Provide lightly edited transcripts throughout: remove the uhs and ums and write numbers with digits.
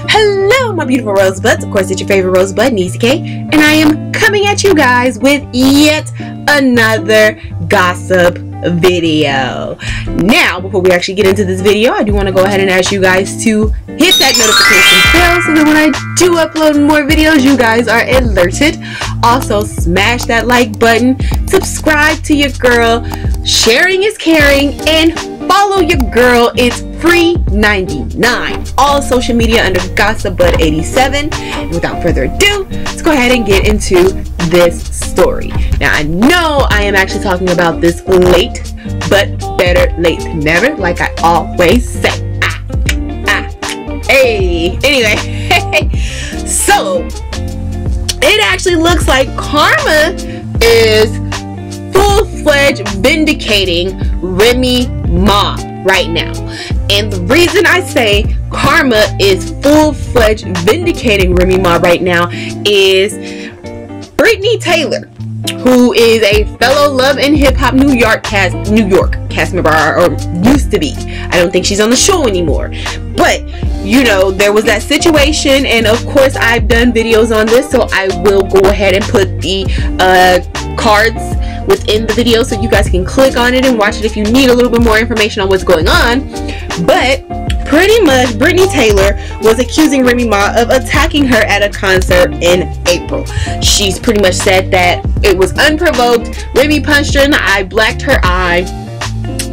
Hello, my beautiful rosebuds. Of course, it's your favorite rosebud, Niecy K, and I am coming at you guys with yet another gossip video. Now, before we actually get into this video, I do want to go ahead and ask you guys to hit that notification bell so that when I do upload more videos, you guys are alerted. Also, smash that like button, subscribe to your girl, sharing is caring, and follow your girl. It's free 99. All social media under GossipBud87. And without further ado, let's go ahead and get into this story. Now, I know I am actually talking about this late, but better late than never, like I always say. Hey. Anyway, so it actually looks like Karma is full-fledged vindicating Remy Ma right now. And the reason I say Karma is full-fledged vindicating Remy Ma right now is Brittney Taylor, who is a fellow Love and Hip Hop New York cast member, or used to be. I don't think she's on the show anymore. But, you know, there was that situation, and of course I've done videos on this, so I will go ahead and put the cards within the video so you guys can click on it and watch it if you need a little bit more information on what's going on. But pretty much Brittney Taylor was accusing Remy Ma of attacking her at a concert in April. She's pretty much said that it was unprovoked. Remy punched her in the eye, blacked her eye,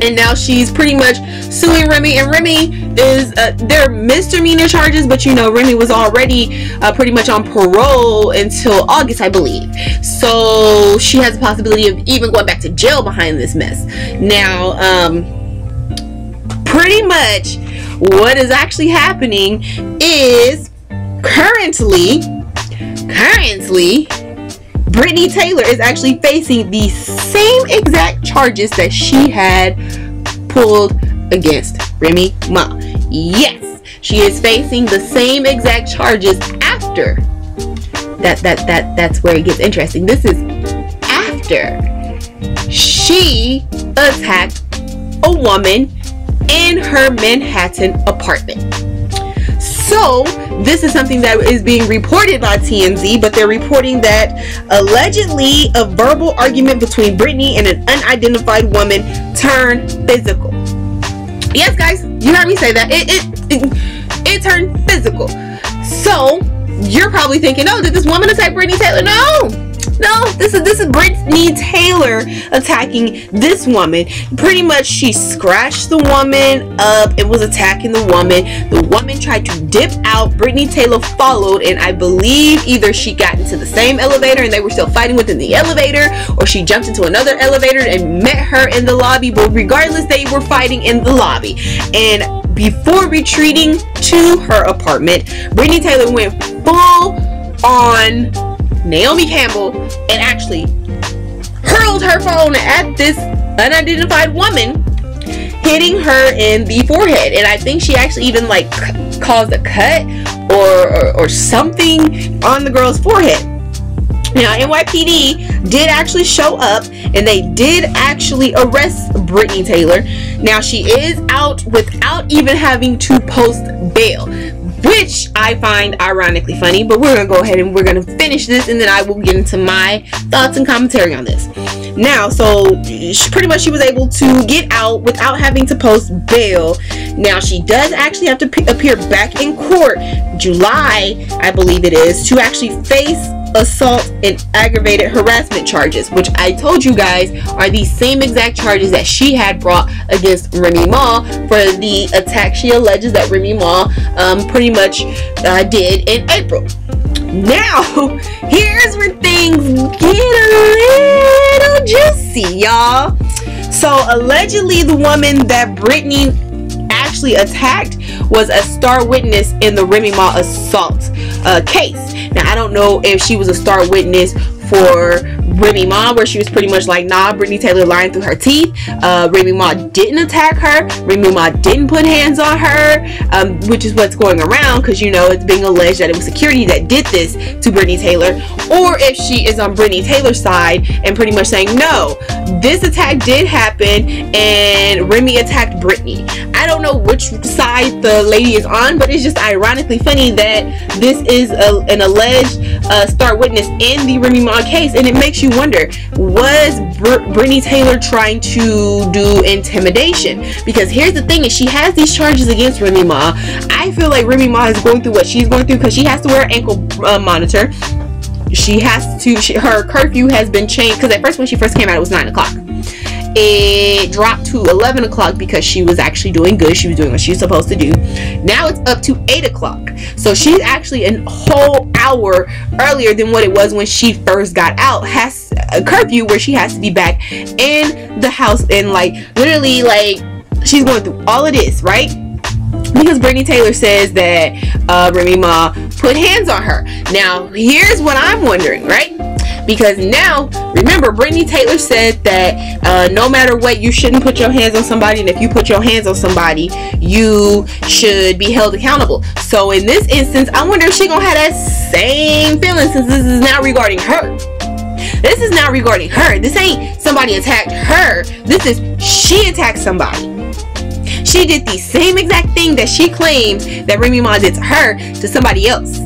and now she's pretty much suing Remy. And Remy is they're misdemeanor charges, but you know, Remy was already pretty much on parole until August, I believe. So she has the possibility of even going back to jail behind this mess. Now, pretty much what is actually happening is currently Brittney Taylor is actually facing the same exact charges that she had pulled against Remy Ma. Yes, she is facing the same exact charges after that's where it gets interesting. This is after she attacked a woman in her Manhattan apartment. So this is something that is being reported by TMZ, but they're reporting that allegedly a verbal argument between Brittney and an unidentified woman turned physical. Yes, guys, you heard me say that. It turned physical. So you're probably thinking, oh, did this woman attack Brittney Taylor? No, this is Brittney Taylor attacking this woman. Pretty much she scratched the woman up and was attacking the woman. The woman tried to dip out. Brittney Taylor followed, and I believe either she got into the same elevator and they were still fighting within the elevator, or she jumped into another elevator and met her in the lobby. But regardless, they were fighting in the lobby. And before retreating to her apartment, Brittney Taylor went full on Naomi Campbell and actually hurled her phone at this unidentified woman, hitting her in the forehead. And I think she actually even like caused a cut or something on the girl's forehead. Now, NYPD did actually show up and they did actually arrest Brittney Taylor. Now, she is out without even having to post bail, which I find ironically funny, but we're going to go ahead and we're going to finish this, and then I will get into my thoughts and commentary on this. Now, so pretty much she was able to get out without having to post bail. Now, she does actually have to appear back in court July, I believe it is, to actually face assault and aggravated harassment charges, which I told you guys are the same exact charges that she had brought against Remy Ma for the attack she alleges that Remy Ma pretty much did in April. Now, here's where things get a little juicy, y'all. So allegedly the woman that Brittney actually attacked was a star witness in the Remy Ma assault case. Now, I don't know if she was a star witness for Remy Ma, where she was pretty much like, nah, Brittney Taylor lying through her teeth. Remy Ma didn't attack her. Remy Ma didn't put hands on her, which is what's going around, because you know it's being alleged that it was security that did this to Brittney Taylor. Or if she is on Brittney Taylor's side and pretty much saying, no, this attack did happen and Remy attacked Brittney. I don't know which side the lady is on, but it's just ironically funny that this is an alleged star witness in the Remy Ma case, and it makes you wonder, was Brittney Taylor trying to do intimidation? Because here's the thing, is she has these charges against Remy Ma. I feel like Remy Ma is going through what she's going through because she has to wear an ankle monitor. She has to, her curfew has been changed, because at first when she first came out it was 9 o'clock. It dropped to 11 o'clock because she was actually doing good. She was doing what she was supposed to do. Now it's up to 8 o'clock. So she's actually a whole hour earlier than what it was when she first got out. Has a curfew where she has to be back in the house, and like literally like she's going through all of this, right? Because Brittney Taylor says that Remy Ma put hands on her. Now here's what I'm wondering, right? Because now, remember, Brittney Taylor said that no matter what, you shouldn't put your hands on somebody, and if you put your hands on somebody, you should be held accountable. So in this instance, I wonder if she's gonna have that same feeling, since this is now regarding her. This is now regarding her. This ain't somebody attacked her. This is she attacked somebody. She did the same exact thing that she claims that Remy Ma did to her to somebody else.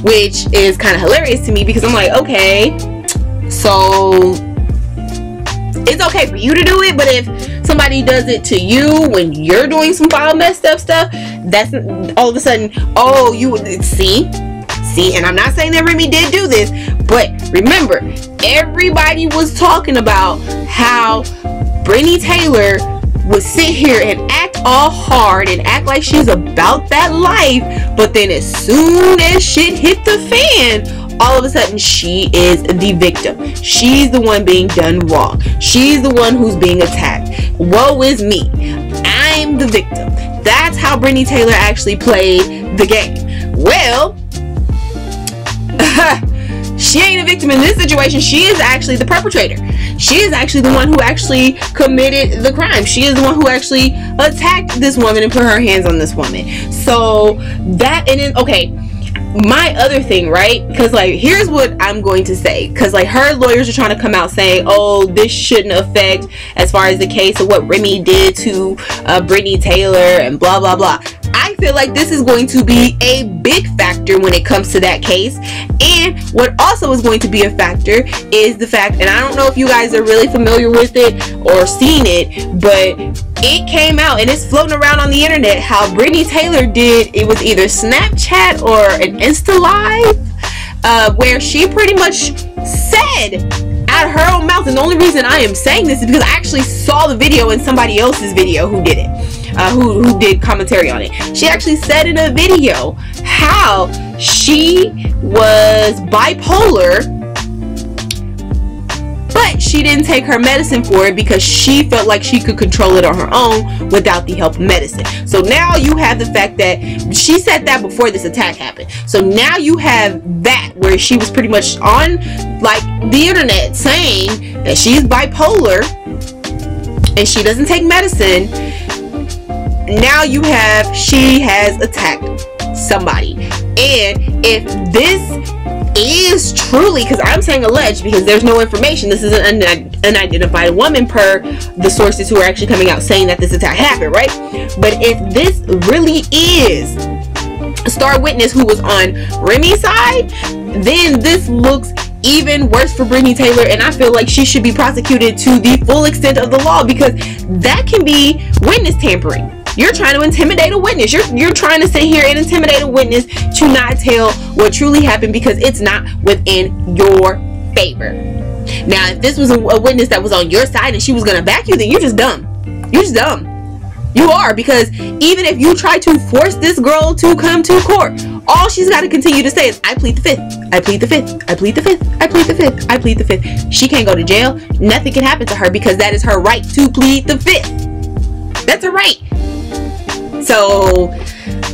Which is kind of hilarious to me, because I'm like, okay, so it's okay for you to do it, but if somebody does it to you when you're doing some foul messed up stuff, that's all of a sudden, oh, you see, and I'm not saying that Remy did do this, but remember, everybody was talking about how Brittney Taylor would sit here and act all hard and act like she's about that life, but then as soon as shit hit the fan, all of a sudden she is the victim. She's the one being done wrong. She's the one who's being attacked. Woe is me. I'm the victim. That's how Brittney Taylor actually played the game. Well, she ain't a victim in this situation. She is actually the perpetrator. She is actually the one who actually committed the crime. She is the one who actually attacked this woman and put her hands on this woman. So that, and then, okay, my other thing, right? Because like, here's what I'm going to say, because like her lawyers are trying to come out saying, oh, this shouldn't affect as far as the case of what Remy did to Brittney Taylor and blah blah blah. I feel like this is going to be a big factor when it comes to that case. And what also is going to be a factor is the fact, and I don't know if you guys are really familiar with it or seen it, but it came out and it's floating around on the internet how Brittney Taylor did, it was either Snapchat or an Insta Live, where she pretty much said out of her own mouth, and the only reason I am saying this is because I actually saw the video in somebody else's video who did it. Who did commentary on it. She actually said in a video how she was bipolar, but she didn't take her medicine for it because she felt like she could control it on her own without the help of medicine. So now you have the fact that she said that before this attack happened. So now you have that where she was pretty much on like the internet saying that she's bipolar and she doesn't take medicine. Now you have, she has attacked somebody. And if this is truly, because I'm saying alleged because there's no information, this is an unidentified woman per the sources who are actually coming out saying that this attack happened, right? But if this really is a star witness who was on Remy's side, then this looks even worse for Brittney Taylor, and I feel like she should be prosecuted to the full extent of the law, because that can be witness tampering. You're trying to intimidate a witness. You're trying to sit here and intimidate a witness to not tell what truly happened because it's not within your favor. Now, if this was a witness that was on your side and she was going to back you, then you're just dumb. You're just dumb. You are, because even if you try to force this girl to come to court, all she's got to continue to say is, I plead the fifth. I plead the fifth. I plead the fifth. I plead the fifth. I plead the fifth. She can't go to jail. Nothing can happen to her because that is her right to plead the fifth. That's her right. So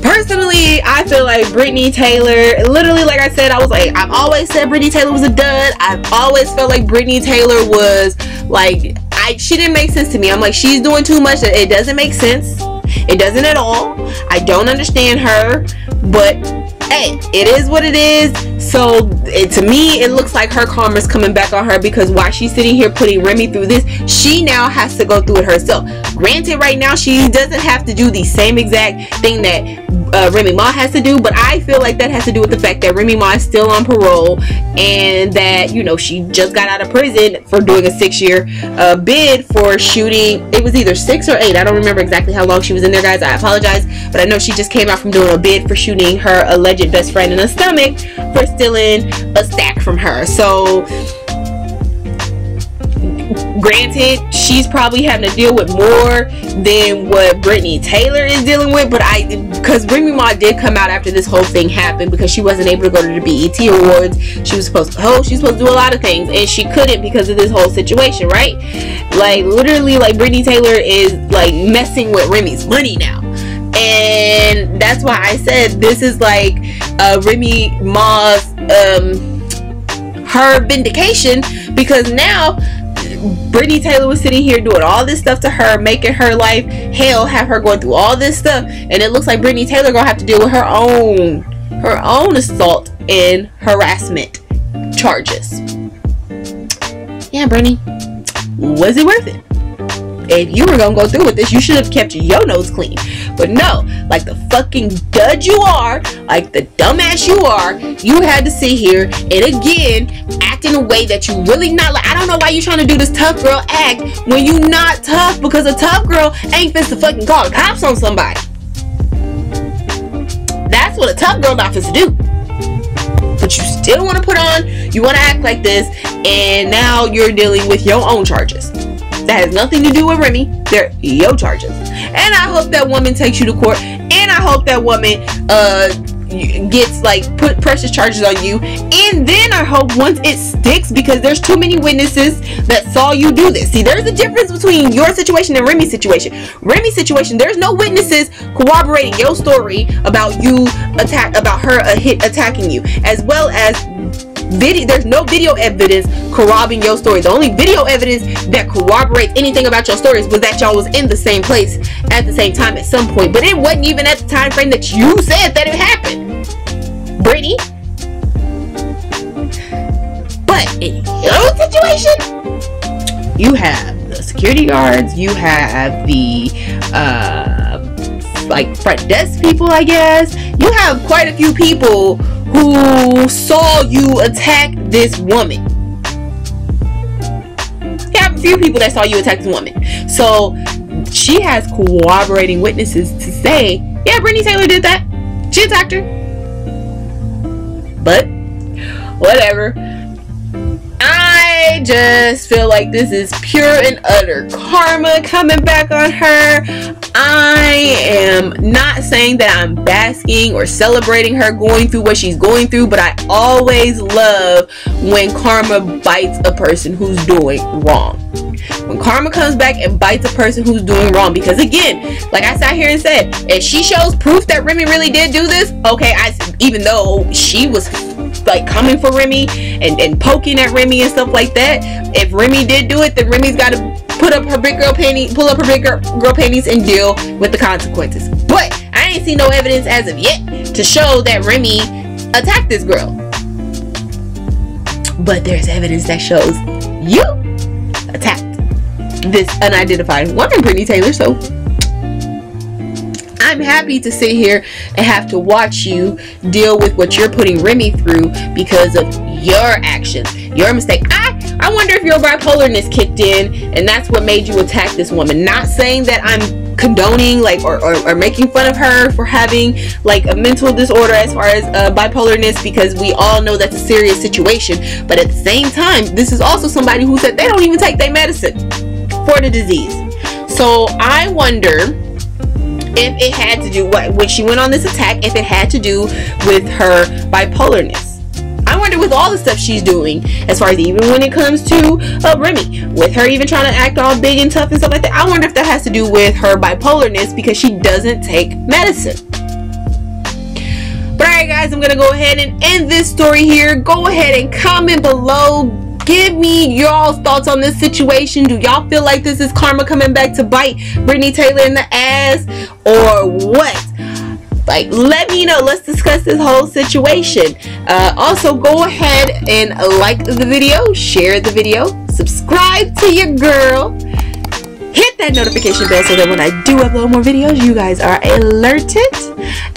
Personally, I feel like Brittney Taylor, literally, like I said, I was like, I've always said Brittney Taylor was a dud. I've always felt like Brittney Taylor was like, she didn't make sense to me. I'm like, she's doing too much. It doesn't make sense. It doesn't at all. I don't understand her, but hey, it is what it is. So to me, it looks like her karma's coming back on her, because while she's sitting here putting Remy through this, she now has to go through it herself. Granted, right now she doesn't have to do the same exact thing that Remy Ma has to do, but I feel like that has to do with the fact that Remy Ma is still on parole, and that, you know, she just got out of prison for doing a 6-year bid for shooting. It was either 6 or 8. I don't remember exactly how long she was in there, guys. I apologize, but I know she just came out from doing a bid for shooting her alleged best friend in the stomach for stealing a stack from her. So granted, she's probably having to deal with more than what Brittney Taylor is dealing with, but because Remy Ma did come out after this whole thing happened, because she wasn't able to go to the BET Awards. She was supposed to host, she was supposed to do a lot of things, and she couldn't because of this whole situation, right? Like, literally, like, Brittney Taylor is like messing with Remy's money now. And that's why I said this is like Remy Ma's her vindication, because now Brittney Taylor was sitting here doing all this stuff to her, making her life hell, have her going through all this stuff, and it looks like Brittney Taylor gonna have to deal with her own assault and harassment charges. Yeah, Brittney, was it worth it? If you were gonna go through with this, you should have kept your nose clean. But no, like the fucking dud you are, like the dumbass you are, you had to sit here and again act in a way that you really not like. I don't know why you trying to do this tough girl act when you not tough, because a tough girl ain't fit to fucking call the cops on somebody. That's what a tough girl not fit to do. But you still want to put on, you want to act like this, and now you're dealing with your own charges. That has nothing to do with Remy. They're your charges. And I hope that woman takes you to court. And I hope that woman gets like put precious charges on you. And then I hope once it sticks, because there's too many witnesses that saw you do this. See, there's a difference between your situation and Remy's situation. Remy's situation, there's no witnesses corroborating your story about you about her attacking you, as well as there's no video evidence corroborating your story. The only video evidence that corroborates anything about your stories was that y'all was in the same place at the same time at some point, but it wasn't even at the time frame that you said that it happened, Brittney. But in your situation, you have the security guards, you have the like front desk people, I guess. You have quite a few people who saw you attack this woman. You have a few people that saw you attack this woman. So she has corroborating witnesses to say, yeah, Brittney Taylor did that. She attacked her. But whatever. I just feel like this is pure and utter karma coming back on her. I am not saying that I'm basking or celebrating her going through what she's going through, but I always love when karma bites a person who's doing wrong. When karma comes back and bites a person who's doing wrong, because again, like I sat here and said, if she shows proof that Remy really did do this, okay, even though she was like coming for Remy and poking at Remy and stuff like that, if Remy did do it, then Remy's got to pull up her big girl panties and deal with the consequences. But I ain't seen no evidence as of yet to show that Remy attacked this girl. But there's evidence that shows you attacked this unidentified woman, Brittney Taylor. So I'm happy to sit here and have to watch you deal with what you're putting Remy through because of your actions, your mistake. I wonder if your bipolarness kicked in and that's what made you attack this woman. Not saying that I'm condoning like or making fun of her for having like a mental disorder as far as bipolarness, because we all know that's a serious situation. But at the same time, this is also somebody who said they don't even take their medicine for the disease. So I wonder if it had to do when she went on this attack, if it had to do with her bipolarness. I wonder with all the stuff she's doing, as far as even when it comes to Remy, with her even trying to act all big and tough and stuff like that, I wonder if that has to do with her bipolarness because she doesn't take medicine. But alright guys, I'm gonna go ahead and end this story here. Go ahead and comment below. Give me y'all's thoughts on this situation. Do y'all feel like this is karma coming back to bite Brittney Taylor in the ass, or what? Like, let me know. Let's discuss this whole situation. Also, go ahead and like the video, share the video, subscribe to your girl, hit that notification bell so that when I do upload more videos, you guys are alerted.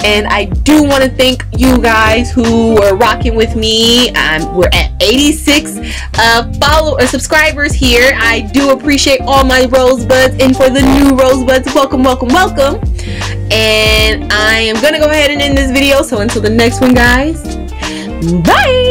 And I do want to thank you guys who were rocking with me. We're at 86 subscribers here. I do appreciate all my rosebuds, and for the new rosebuds, welcome, welcome, welcome. And I am gonna go ahead and end this video. So until the next one, guys, bye.